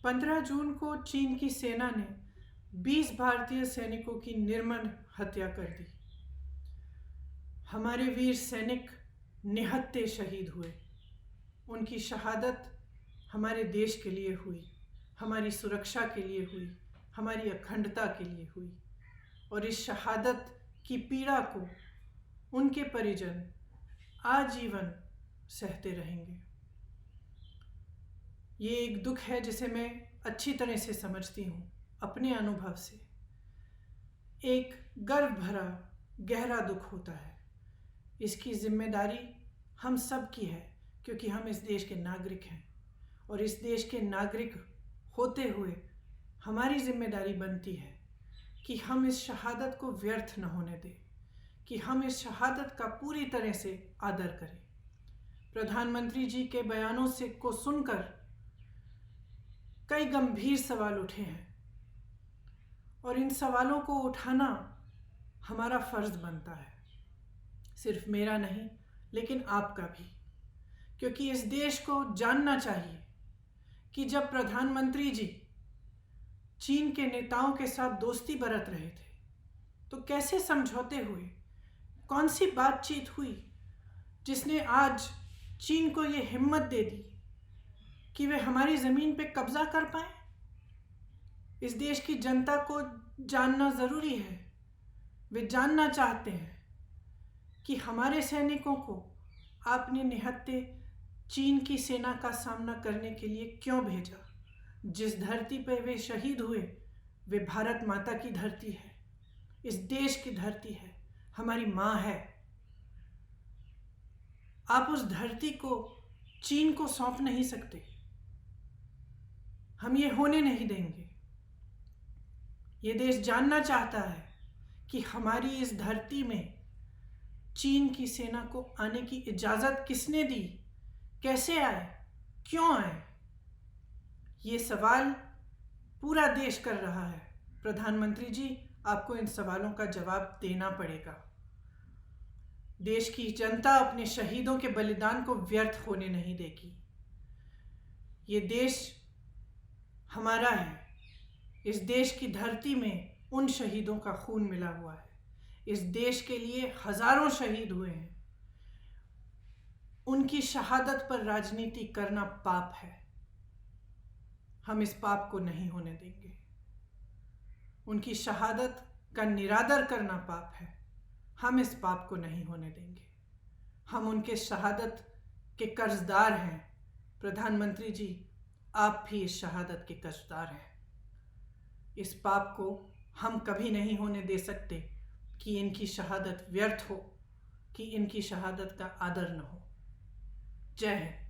15 जून को चीन की सेना ने 20 भारतीय सैनिकों की निर्मम हत्या कर दी। हमारे वीर सैनिक निहत्थे शहीद हुए। उनकी शहादत हमारे देश के लिए हुई, हमारी सुरक्षा के लिए हुई, हमारी अखंडता के लिए हुई। और इस शहादत की पीड़ा को उनके परिजन आजीवन सहते रहेंगे। ये एक दुख है जिसे मैं अच्छी तरह से समझती हूँ अपने अनुभव से। एक गर्व भरा गहरा दुख होता है। इसकी जिम्मेदारी हम सब की है, क्योंकि हम इस देश के नागरिक हैं। और इस देश के नागरिक होते हुए हमारी जिम्मेदारी बनती है कि हम इस शहादत को व्यर्थ न होने दें, कि हम इस शहादत का पूरी तरह से आदर करें। प्रधानमंत्री जी के बयानों से को सुनकर कई गंभीर सवाल उठे हैं, और इन सवालों को उठाना हमारा फर्ज बनता है। सिर्फ मेरा नहीं, लेकिन आपका भी, क्योंकि इस देश को जानना चाहिए कि जब प्रधानमंत्री जी चीन के नेताओं के साथ दोस्ती बरत रहे थे तो कैसे समझौते हुए, कौन सी बातचीत हुई जिसने आज चीन को ये हिम्मत दे दी कि वे हमारी ज़मीन पे कब्जा कर पाए। इस देश की जनता को जानना ज़रूरी है। वे जानना चाहते हैं कि हमारे सैनिकों को आपने निहत्थे चीन की सेना का सामना करने के लिए क्यों भेजा। जिस धरती पर वे शहीद हुए वे भारत माता की धरती है, इस देश की धरती है, हमारी माँ है। आप उस धरती को चीन को सौंप नहीं सकते। हम ये होने नहीं देंगे। ये देश जानना चाहता है कि हमारी इस धरती में चीन की सेना को आने की इजाज़त किसने दी, कैसे आए, क्यों आए। ये सवाल पूरा देश कर रहा है। प्रधानमंत्री जी, आपको इन सवालों का जवाब देना पड़ेगा। देश की जनता अपने शहीदों के बलिदान को व्यर्थ होने नहीं देगी। ये देश हमारा है। इस देश की धरती में उन शहीदों का खून मिला हुआ है। इस देश के लिए हजारों शहीद हुए हैं। उनकी शहादत पर राजनीति करना पाप है। हम इस पाप को नहीं होने देंगे। उनकी शहादत का निरादर करना पाप है। हम इस पाप को नहीं होने देंगे। हम उनके शहादत के कर्जदार हैं। प्रधानमंत्री जी, आप भी इस शहादत के कर्जदार हैं। इस पाप को हम कभी नहीं होने दे सकते कि इनकी शहादत व्यर्थ हो, कि इनकी शहादत का आदर न हो। जय हिंद।